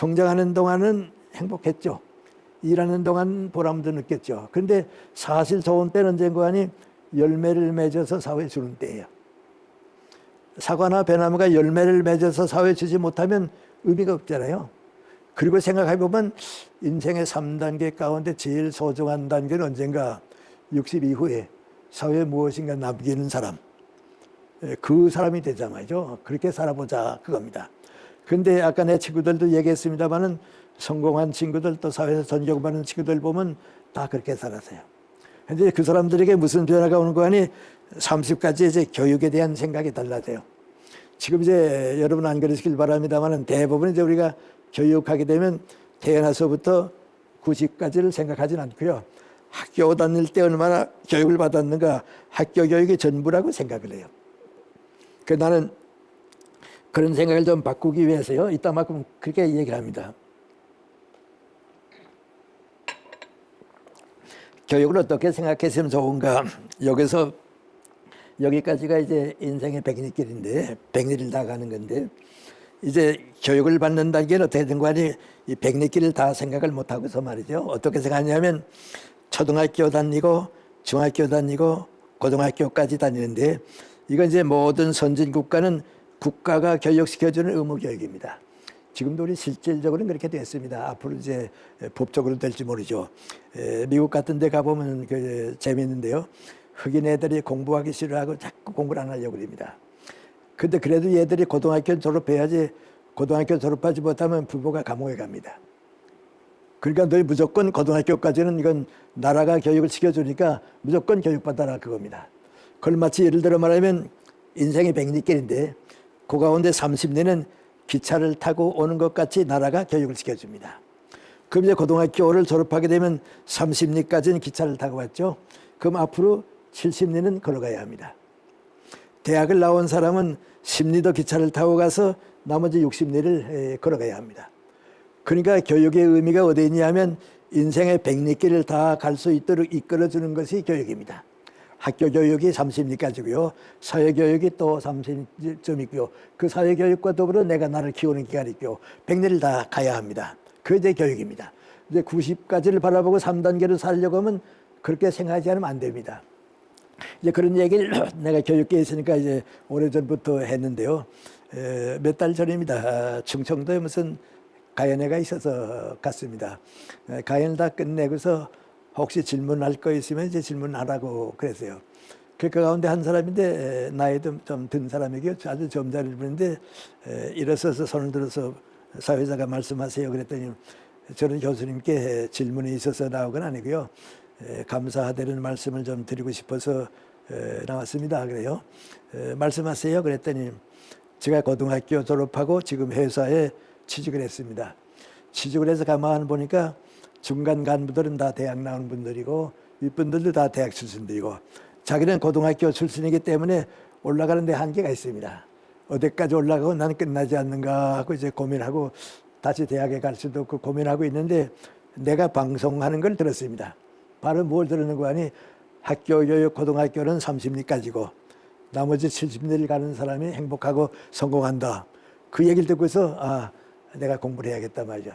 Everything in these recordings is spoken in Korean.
성장하는 동안은 행복했죠. 일하는 동안 보람도 느꼈죠. 그런데 사실 좋은 때는 언젠가 하니 열매를 맺어서 사회에 주는 때예요. 사과나 배나무가 열매를 맺어서 사회에 주지 못하면 의미가 없잖아요. 그리고 생각해보면 인생의 3단계 가운데 제일 소중한 단계는 언젠가 60 이후에 사회에 무엇인가 남기는 사람, 그 사람이 되자 말이죠. 그렇게 살아보자 그겁니다. 근데 아까 내 친구들도 얘기했습니다마는 성공한 친구들 또 사회에서 존경받는 친구들 보면 다 그렇게 살았어요. 근데 그 사람들에게 무슨 변화가 오는 거 아니 30까지 이제 교육에 대한 생각이 달라져요. 지금 이제 여러분 안 그러시길 바랍니다마는 대부분 이제 우리가 교육하게 되면 태어나서부터 90까지를 생각하진 않고요. 학교 다닐 때 얼마나 교육을 받았는가 학교 교육이 전부라고 생각을 해요. 그 나는 그런 생각을 좀 바꾸기 위해서요. 이따만큼 그렇게 얘기를 합니다. 교육을 어떻게 생각했으면 좋은가. 여기까지가 이제 인생의 백리길인데 백리를 다 가는 건데 이제 교육을 받는 단계는 어떻게 된 거 아니 이 백리길을 다 생각을 못하고서 말이죠. 어떻게 생각하냐면 초등학교 다니고 중학교 다니고 고등학교까지 다니는데 이건 이제 모든 선진 국가는 국가가 교육시켜주는 의무교육입니다. 지금도 우리 실질적으로는 그렇게 됐습니다. 앞으로 이제 법적으로 될지 모르죠. 미국 같은 데 가보면 그 재미있는데요. 흑인 애들이 공부하기 싫어하고 자꾸 공부를 안 하려고 합니다. 근데 그래도 얘들이 고등학교 졸업해야지 고등학교 졸업하지 못하면 부모가 감옥에 갑니다. 그러니까 너희 무조건 고등학교까지는 이건 나라가 교육을 시켜주니까 무조건 교육받아라 그겁니다. 그걸 마치 예를 들어 말하면 인생의 백리길인데 그 가운데 30년은 기차를 타고 오는 것 같이 나라가 교육을 시켜줍니다. 그럼 이제 고등학교를 졸업하게 되면 30리까지는 기차를 타고 왔죠. 그럼 앞으로 70리는 걸어가야 합니다. 대학을 나온 사람은 10리도 기차를 타고 가서 나머지 60리를 걸어가야 합니다. 그러니까 교육의 의미가 어디에 있냐면 인생의 백리길을 다 갈 수 있도록 이끌어주는 것이 교육입니다. 학교 교육이 30리까지고요. 사회교육이 또 30점 있고요. 그 사회교육과 더불어 내가 나를 키우는 기간이 있고요. 100리를 다 가야 합니다. 그게 이제 교육입니다. 이제 90까지를 바라보고 3단계로 살려고 하면 그렇게 생각하지 않으면 안 됩니다. 이제 그런 얘기를 내가 교육계에 있으니까 이제 오래전부터 했는데요. 몇 달 전입니다. 충청도에 무슨 가연회가 있어서 갔습니다. 가연을 다 끝내고서 혹시 질문할 거 있으면 이제 질문하라고 그랬어요. 그 가운데 한 사람인데 나이도 좀 든 사람이고요. 아주 점잖은 분인데 일어서서 손을 들어서 사회자가 말씀하세요 그랬더니 저는 교수님께 질문이 있어서 나온 건 아니고요. 감사하다는 말씀을 좀 드리고 싶어서 나왔습니다. 그래요. 말씀하세요 그랬더니 제가 고등학교 졸업하고 지금 회사에 취직을 했습니다. 취직을 해서 가만 보니까 중간 간부들은 다 대학 나온 분들이고 윗분들도 다 대학 출신들이고 자기는 고등학교 출신이기 때문에 올라가는 데 한계가 있습니다. 어디까지 올라가고 나는 끝나지 않는가 하고 이제 고민하고 다시 대학에 갈 수도 없고 고민하고 있는데 내가 방송하는 걸 들었습니다. 바로 뭘 들었는 거 아니 학교 교육 고등학교는 30리까지고 나머지 70리를 가는 사람이 행복하고 성공한다. 그 얘기를 듣고서 아 내가 공부를 해야겠다 말이죠.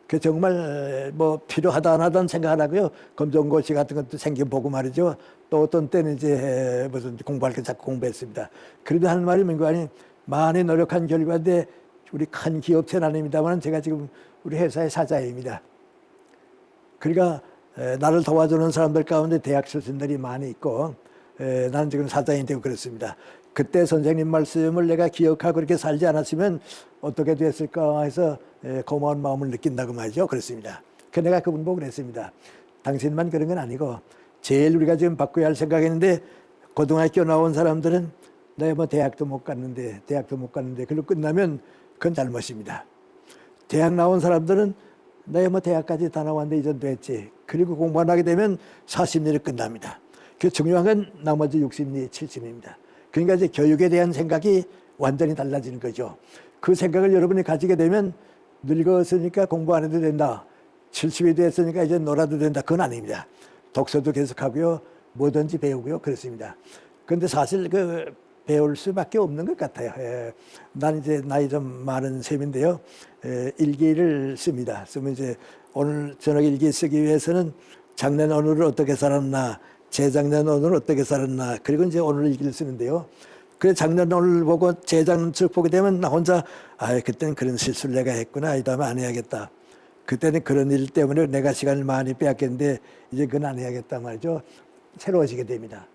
그 정말 뭐 필요하다 안 하다는 생각하라고요. 검정고시 같은 것도 생겨보고 말이죠. 또 어떤 때는 이제 무슨 공부할 게 자꾸 공부했습니다. 그래도 하는 말이 뭔가 아니 많이 노력한 결과인데 우리 큰 기업체는 아닙니다만 제가 지금 우리 회사의 사장입니다. 그러니까 나를 도와주는 사람들 가운데 대학 출신들이 많이 있고 나는 지금 사장이 되고 그렇습니다. 그때 선생님 말씀을 내가 기억하고 그렇게 살지 않았으면 어떻게 됐을까 해서 고마운 마음을 느낀다고 말이죠. 그렇습니다. 그 내가 그분 보고 그랬습니다. 당신만 그런 건 아니고 제일 우리가 지금 바꿔야 할 생각했는데 고등학교 나온 사람들은 내가 뭐 대학도 못 갔는데 그걸로 끝나면 그건 잘못입니다. 대학 나온 사람들은 내가 뭐 대학까지 다 나왔는데 이전 됐지. 그리고 공부 안 하게 되면 40리를 끝납니다. 그 중요한 건 나머지 60리, 70리입니다. 그러니까 이제 교육에 대한 생각이 완전히 달라지는 거죠. 그 생각을 여러분이 가지게 되면 늙었으니까 공부 안 해도 된다. 70이 됐으니까 이제 놀아도 된다. 그건 아닙니다. 독서도 계속하고요. 뭐든지 배우고요. 그렇습니다. 그런데 사실 그 배울 수밖에 없는 것 같아요. 난 이제 나이 좀 많은 셈인데요. 일기를 씁니다. 쓰면 이제 오늘 저녁 일기 쓰기 위해서는 작년 오늘을 어떻게 살았나, 재작년 오늘을 어떻게 살았나, 그리고 이제 오늘 일기를 쓰는데요. 그래 작년 오늘 보고 재작년 쭉 보게 되면 나 혼자 그때는 그런 실수를 내가 했구나, 이 다음에 안 해야겠다. 그때는 그런 일 때문에 내가 시간을 많이 빼앗겼는데 이제 그건 안 해야겠다 말이죠. 새로워지게 됩니다.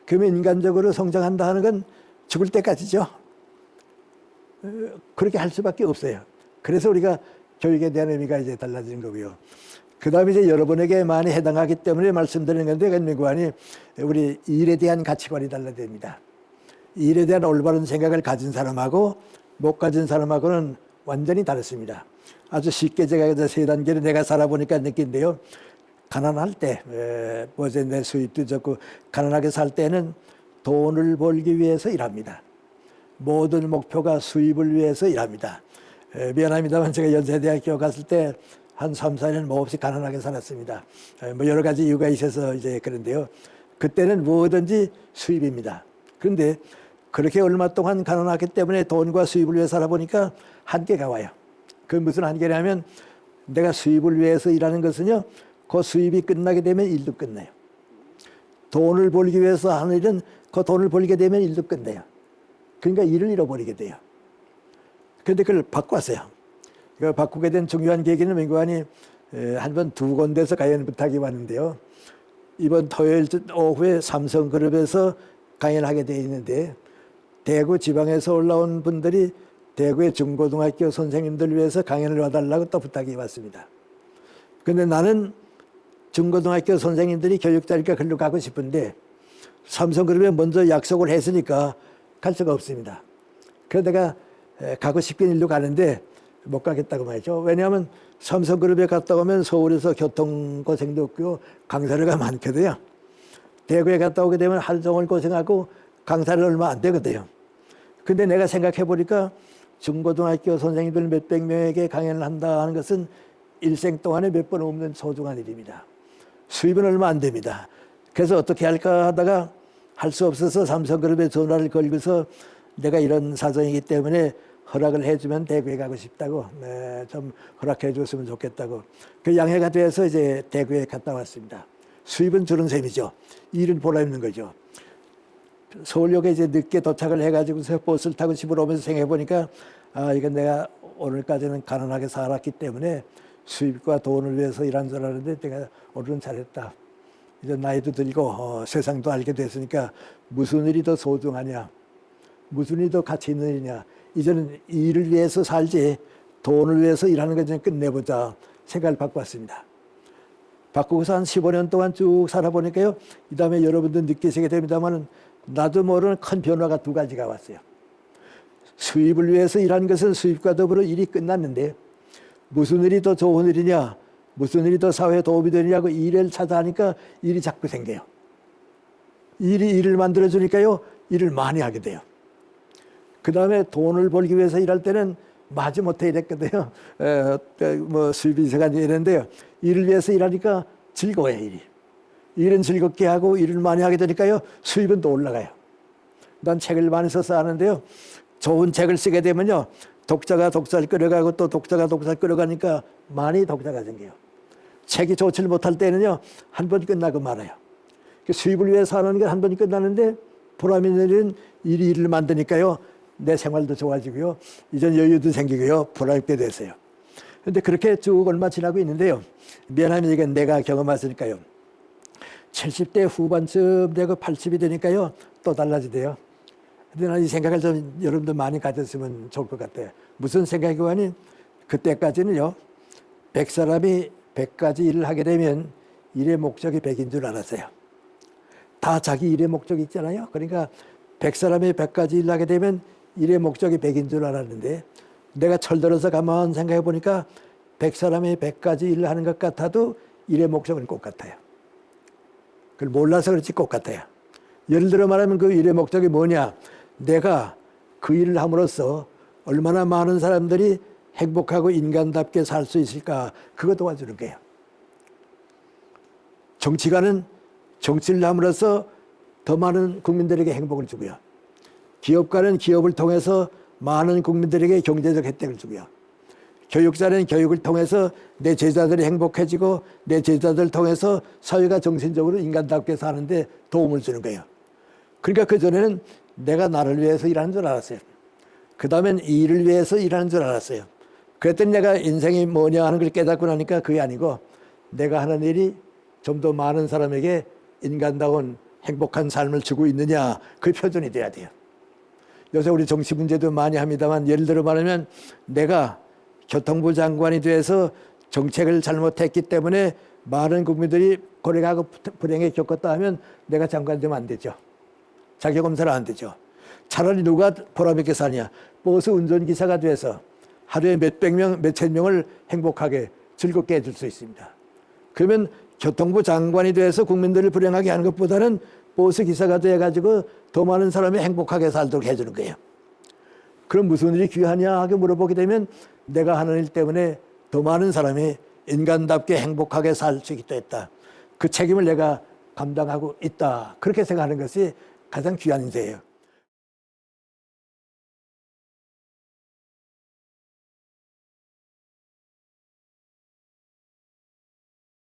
그러면 인간적으로 성장한다 하는 건 죽을 때까지죠. 그렇게 할 수밖에 없어요. 그래서 우리가 교육에 대한 의미가 이제 달라지는 거고요. 그 다음에 이제 여러분에게 많이 해당하기 때문에 말씀드리는 건데, 그건 우리 일에 대한 가치관이 달라집니다. 일에 대한 올바른 생각을 가진 사람하고 못 가진 사람하고는 완전히 다릅니다. 아주 쉽게 제가 세 단계를 내가 살아보니까 느낀데요. 가난할 때, 내 수입도 적고 가난하게 살 때는 돈을 벌기 위해서 일합니다. 모든 목표가 수입을 위해서 일합니다. 미안합니다만 제가 연세대학교 갔을 때 한 3, 4년 몹시 가난하게 살았습니다. 여러 가지 이유가 있어서 이제 그런데요. 그때는 뭐든지 수입입니다. 그런데 그렇게 얼마 동안 가난하기 때문에 돈과 수입을 위해 살아보니까 한계가 와요. 그 무슨 한계냐면 내가 수입을 위해서 일하는 것은요, 그 수입이 끝나게 되면 일도 끝나요. 돈을 벌기 위해서 하는 일은 그 돈을 벌게 되면 일도 끝나요. 그러니까 일을 잃어버리게 돼요. 그런데 그걸 바꿨어요. 그 바꾸게 된 중요한 계기는 민구관이 한 번 두 군데서 강연 부탁이 왔는데요. 이번 토요일 오후에 삼성그룹에서 강연을 하게 되어 있는데, 대구 지방에서 올라온 분들이 대구의 중고등학교 선생님들 위해서 강연을 와달라고 또 부탁이 왔습니다. 그런데 나는 중고등학교 선생님들이 교육자니까 글로 가고 싶은데 삼성그룹에 먼저 약속을 했으니까 갈 수가 없습니다. 그래서 내가 가고 싶긴 일로 가는데 못 가겠다고 말이죠. 왜냐하면 삼성그룹에 갔다 오면 서울에서 교통고생도 없고 강사료가 많거든요. 대구에 갔다 오게 되면 하루 종일 고생하고 강사료 얼마 안 되거든요. 근데 내가 생각해 보니까 중고등학교 선생님들 몇백 명에게 강연을 한다 하는 것은 일생 동안에 몇 번 없는 소중한 일입니다. 수입은 얼마 안 됩니다. 그래서 어떻게 할까 하다가 할 수 없어서 삼성그룹에 전화를 걸고서 내가 이런 사정이기 때문에 허락을 해주면 대구에 가고 싶다고, 좀 허락해 줬으면 좋겠다고. 그 양해가 돼서 이제 대구에 갔다 왔습니다. 수입은 주는 셈이죠. 일은 보람있는 거죠. 서울역에 이제 늦게 도착을 해가지고서 버스를 타고 집으로 오면서 생각해 보니까 이건 내가 오늘까지는 가난하게 살았기 때문에 수입과 돈을 위해서 일한 줄 알았는데 내가 오늘은 잘했다. 이제 나이도 들고 세상도 알게 됐으니까 무슨 일이 더 소중하냐, 무슨 일이 더 가치 있는 일이냐. 이제는 일을 위해서 살지 돈을 위해서 일하는 걸 좀 끝내보자 생각을 바꿨습니다. 바꾸고서 한 15년 동안 쭉 살아보니까요. 이 다음에 여러분들 느끼시게 됩니다만 나도 모르는 큰 변화가 두 가지가 왔어요. 수입을 위해서 일하는 것은 수입과 더불어 일이 끝났는데 무슨 일이 더 좋은 일이냐, 무슨 일이 더 사회에 도움이 되느냐고 일을 찾아하니까 일이 자꾸 생겨요. 일이 일을 만들어주니까요. 일을 많이 하게 돼요. 그 다음에 돈을 벌기 위해서 일할 때는 마지못해 일했거든요. 수입이 있어가지고 이랬는데요. 일을 위해서 일하니까 즐거워요, 일이. 일은 즐겁게 하고 일을 많이 하게 되니까요. 수입은 또 올라가요. 난 책을 많이 써서 하는데요. 좋은 책을 쓰게 되면요. 독자가 독자를 끌어가고 또 독자가 독자를 끌어가니까 많이 독자가 생겨요. 책이 좋지를 못할 때는요. 한 번 끝나고 말아요. 수입을 위해서 하는 건 한 번이 끝나는데 보람 있는 일은 일을 만드니까요. 내 생활도 좋아지고요. 이전 여유도 생기고요. 보람있게 됐어요. 그런데 그렇게 쭉 얼마 지나고 있는데요. 미안하면 이건 내가 경험했으니까요. 70대 후반쯤 되고 80이 되니까요. 또 달라지대요. 근데 난 이 생각을 좀 여러분들 많이 가졌으면 좋을 것 같아요. 무슨 생각이고 하니 그때까지는요. 100사람이 100가지 일을 하게 되면 일의 목적이 100인 줄 알았어요. 다 자기 일의 목적이 있잖아요. 그러니까 100사람이 100가지 일을 하게 되면 일의 목적이 100인 줄 알았는데 내가 철들어서 가만 생각해 보니까 100사람이 100가지 일을 하는 것 같아도 일의 목적은 똑같아요. 그걸 몰라서 그렇지 똑같아요. 예를 들어 말하면 그 일의 목적이 뭐냐. 내가 그 일을 함으로써 얼마나 많은 사람들이 행복하고 인간답게 살 수 있을까. 그거 도와주는 거예요. 정치가는 정치를 함으로써 더 많은 국민들에게 행복을 주고요. 기업가는 기업을 통해서 많은 국민들에게 경제적 혜택을 주고요. 교육자는 교육을 통해서 내 제자들이 행복해지고 내 제자들을 통해서 사회가 정신적으로 인간답게 사는데 도움을 주는 거예요. 그러니까 그전에는 내가 나를 위해서 일하는 줄 알았어요. 그 다음엔 이 일을 위해서 일하는 줄 알았어요. 그랬더니 내가 인생이 뭐냐 하는 걸 깨닫고 나니까 그게 아니고 내가 하는 일이 좀 더 많은 사람에게 인간다운 행복한 삶을 주고 있느냐, 그 표준이 돼야 돼요. 요새 우리 정치 문제도 많이 합니다만 예를 들어 말하면 내가 교통부 장관이 돼서 정책을 잘못했기 때문에 많은 국민들이 고령하고 불행에 겪었다 하면 내가 장관 되면 안 되죠. 자기검사를 안 되죠. 차라리 누가 보람있게 사냐. 버스 운전기사가 돼서 하루에 몇백 명, 몇천 명을 행복하게 즐겁게 해줄 수 있습니다. 그러면 교통부 장관이 돼서 국민들을 불행하게 하는 것보다는 버스 기사가 돼가지고 더 많은 사람이 행복하게 살도록 해주는 거예요. 그럼 무슨 일이 귀하냐 하고 물어보게 되면 내가 하는 일 때문에 더 많은 사람이 인간답게 행복하게 살 수 있게 됐다. 그 책임을 내가 감당하고 있다. 그렇게 생각하는 것이 가장 귀한 인생이에요.